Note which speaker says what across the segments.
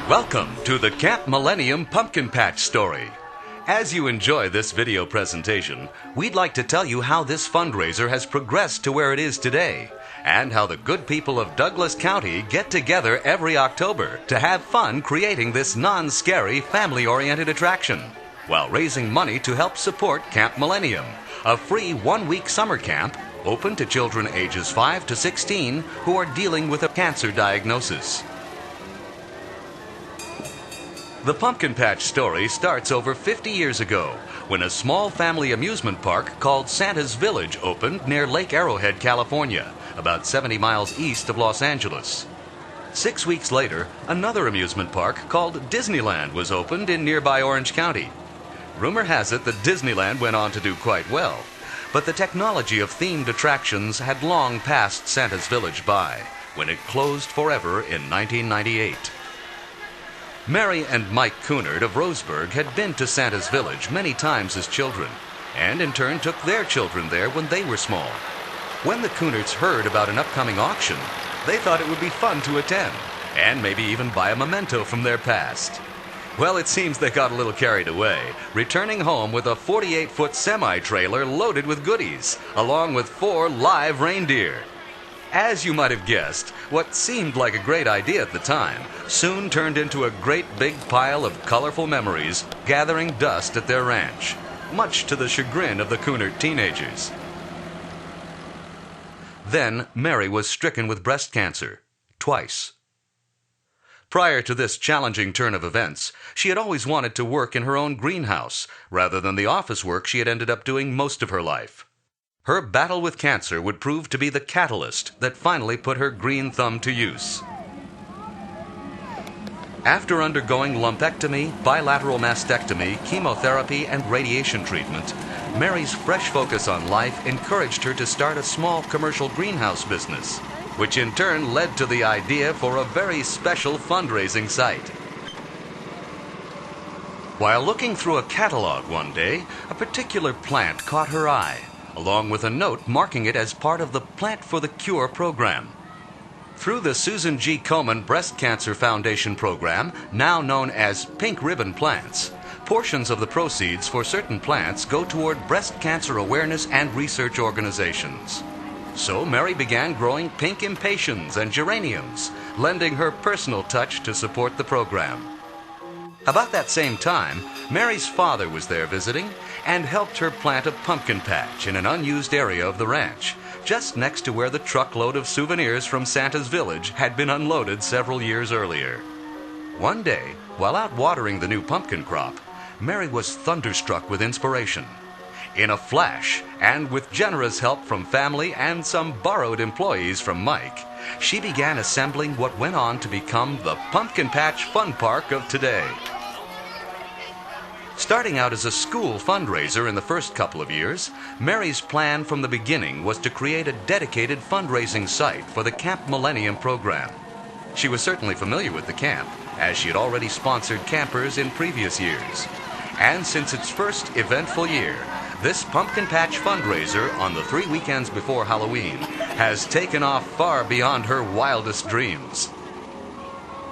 Speaker 1: Welcome to the Camp Millennium Pumpkin Patch Story. As you enjoy this video presentation, we'd like to tell you how this fundraiser has progressed to where it is today, and how the good people of Douglas County get together every October to have fun creating this non-scary, family-oriented attraction, while raising money to help support Camp Millennium, a free one-week summer camp open to children ages 5 to 16 who are dealing with a cancer diagnosis. The Pumpkin Patch story starts over 50 years ago when a small family amusement park called Santa's Village opened near Lake Arrowhead, California, about 70 miles east of Los Angeles. 6 weeks later, another amusement park called Disneyland was opened in nearby Orange County. Rumor has it that Disneyland went on to do quite well, but the technology of themed attractions had long passed Santa's Village by when it closed forever in 1998. Mary and Mike Coonard of Roseburg had been to Santa's Village many times as children, and in turn took their children there when they were small. When the Coonards heard about an upcoming auction, they thought it would be fun to attend, and maybe even buy a memento from their past. Well, it seems they got a little carried away, returning home with a 48-foot semi-trailer loaded with goodies, along with 4 live reindeer. As you might have guessed, what seemed like a great idea at the time soon turned into a great big pile of colorful memories gathering dust at their ranch, much to the chagrin of the Coonard teenagers. Then Mary was stricken with breast cancer, twice. Prior to this challenging turn of events, she had always wanted to work in her own greenhouse rather than the office work she had ended up doing most of her life. Her battle with cancer would prove to be the catalyst that finally put her green thumb to use. After undergoing lumpectomy, bilateral mastectomy, chemotherapy, and radiation treatment, Mary's fresh focus on life encouraged her to start a small commercial greenhouse business, which in turn led to the idea for a very special fundraising site. While looking through a catalog one day, a particular plant caught her eye, along with a note marking it as part of the Plant for the Cure program. Through the Susan G. Komen Breast Cancer Foundation program, now known as Pink Ribbon Plants, portions of the proceeds for certain plants go toward breast cancer awareness and research organizations. So Mary began growing pink impatiens and geraniums, lending her personal touch to support the program. About that same time, Mary's father was there visiting and helped her plant a pumpkin patch in an unused area of the ranch, just next to where the truckload of souvenirs from Santa's Village had been unloaded several years earlier. One day, while out watering the new pumpkin crop, Mary was thunderstruck with inspiration. In a flash, and with generous help from family and some borrowed employees from Mike, she began assembling what went on to become the Pumpkin Patch Fun Park of today. Starting out as a school fundraiser in the first couple of years, Mary's plan from the beginning was to create a dedicated fundraising site for the Camp Millennium program. She was certainly familiar with the camp, as she had already sponsored campers in previous years. And since its first eventful year, this Pumpkin Patch fundraiser on the 3 weekends before Halloween has taken off far beyond her wildest dreams.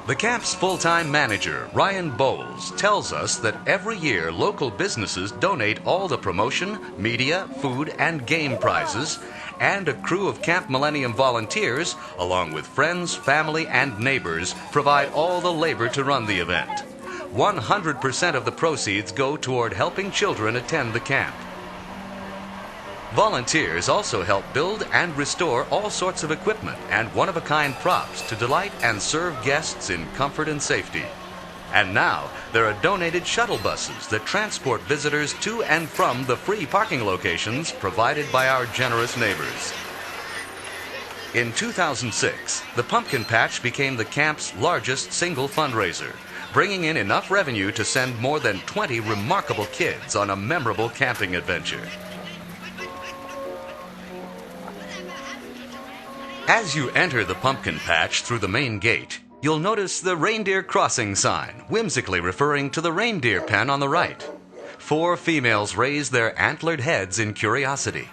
Speaker 1: The camp's full-time manager, Ryan Bowles, tells us that every year local businesses donate all the promotion, media, food, and game prizes, and a crew of Camp Millennium volunteers, along with friends, family, and neighbors, provide all the labor to run the event. 100% of the proceeds go toward helping children attend the camp. Volunteers also help build and restore all sorts of equipment and one-of-a-kind props to delight and serve guests in comfort and safety. And now, there are donated shuttle buses that transport visitors to and from the free parking locations provided by our generous neighbors. In 2006, the Pumpkin Patch became the camp's largest single fundraiser, bringing in enough revenue to send more than 20 remarkable kids on a memorable camping adventure. As you enter the Pumpkin Patch through the main gate, you'll notice the Reindeer Crossing sign, whimsically referring to the reindeer pen on the right. 4 females raise their antlered heads in curiosity.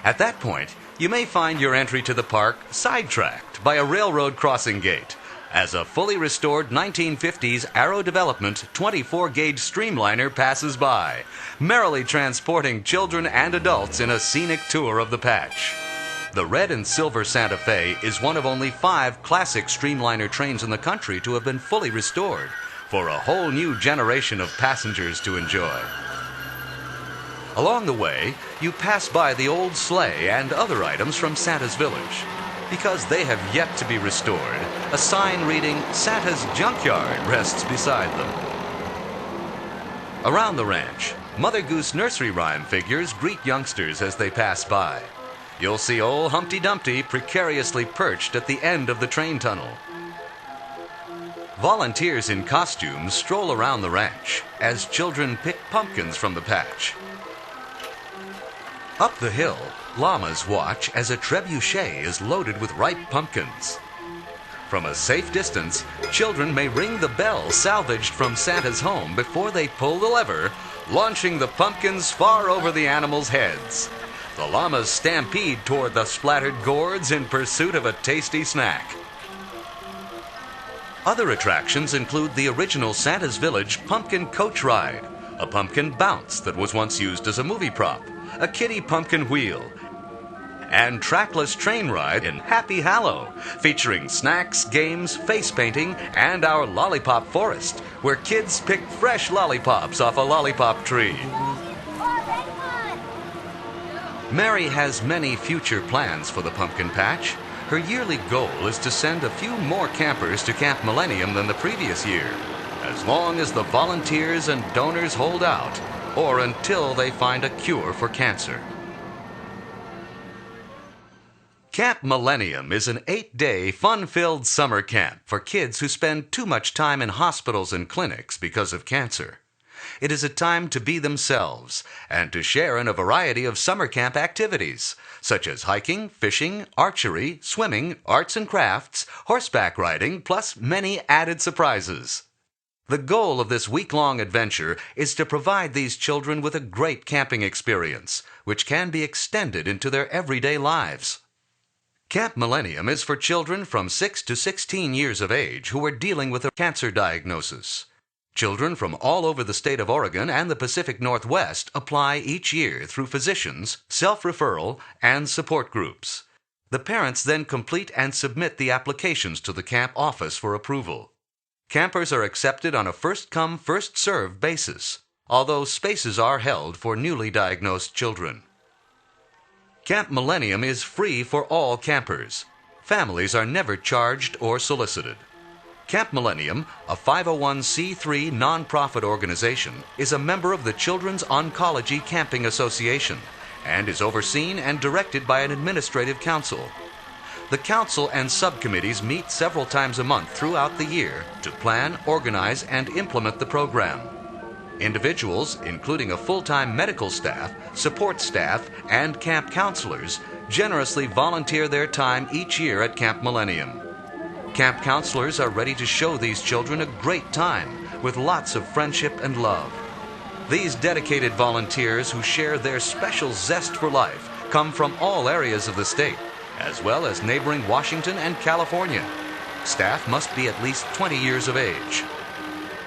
Speaker 1: At that point, you may find your entry to the park sidetracked by a railroad crossing gate, as a fully restored 1950s Aero Development 24-gauge streamliner passes by, merrily transporting children and adults in a scenic tour of the patch. The red and silver Santa Fe is one of only 5 classic streamliner trains in the country to have been fully restored, for a whole new generation of passengers to enjoy. Along the way, you pass by the old sleigh and other items from Santa's Village. Because they have yet to be restored, a sign reading "Santa's Junkyard" rests beside them. Around the ranch, Mother Goose nursery rhyme figures greet youngsters as they pass by. You'll see old Humpty Dumpty precariously perched at the end of the train tunnel. Volunteers in costumes stroll around the ranch as children pick pumpkins from the patch. Up the hill, llamas watch as a trebuchet is loaded with ripe pumpkins. From a safe distance, children may ring the bell salvaged from Santa's home before they pull the lever, launching the pumpkins far over the animals' heads. The llamas stampede toward the splattered gourds in pursuit of a tasty snack. Other attractions include the original Santa's Village pumpkin coach ride, a pumpkin bounce that was once used as a movie prop, a kiddie pumpkin wheel, and trackless train ride in Happy Hallow, featuring snacks, games, face painting, and our lollipop forest, where kids pick fresh lollipops off a lollipop tree. Mary has many future plans for the pumpkin patch. Her yearly goal is to send a few more campers to Camp Millennium than the previous year, as long as the volunteers and donors hold out, or until they find a cure for cancer. Camp Millennium is an 8-day, fun-filled summer camp for kids who spend too much time in hospitals and clinics because of cancer. It is a time to be themselves and to share in a variety of summer camp activities, such as hiking, fishing, archery, swimming, arts and crafts, horseback riding, plus many added surprises. The goal of this week-long adventure is to provide these children with a great camping experience, which can be extended into their everyday lives. Camp Millennium is for children from 6 to 16 years of age who are dealing with a cancer diagnosis. Children from all over the state of Oregon and the Pacific Northwest apply each year through physicians, self-referral, and support groups. The parents then complete and submit the applications to the camp office for approval. Campers are accepted on a first-come, first-served basis, although spaces are held for newly diagnosed children. Camp Millennium is free for all campers. Families are never charged or solicited. Camp Millennium, a 501c3 nonprofit organization, is a member of the Children's Oncology Camping Association and is overseen and directed by an administrative council. The council and subcommittees meet several times a month throughout the year to plan, organize, and implement the program. Individuals, including a full-time medical staff, support staff, and camp counselors, generously volunteer their time each year at Camp Millennium. Camp counselors are ready to show these children a great time with lots of friendship and love. These dedicated volunteers who share their special zest for life come from all areas of the state, as well as neighboring Washington and California. Staff must be at least 20 years of age.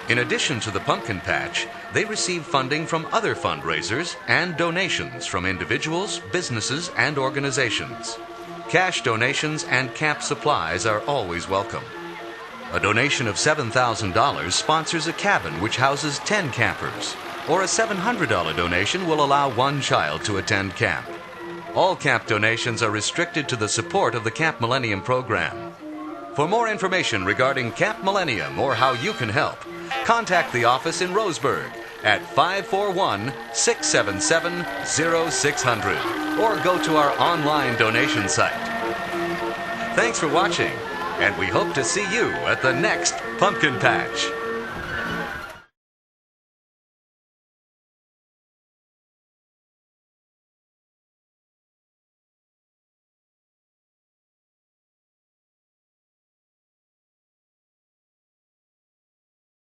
Speaker 1: In addition to the pumpkin patch, they receive funding from other fundraisers and donations from individuals, businesses, and organizations. Cash donations and camp supplies are always welcome. A donation of $7,000 sponsors a cabin which houses 10 campers, or a $700 donation will allow one child to attend camp. All camp donations are restricted to the support of the Camp Millennium program. For more information regarding Camp Millennium or how you can help, contact the office in Roseburg at 541-677-0600 or go to our online donation site. Thanks for watching, and we hope to see you at the next Pumpkin Patch.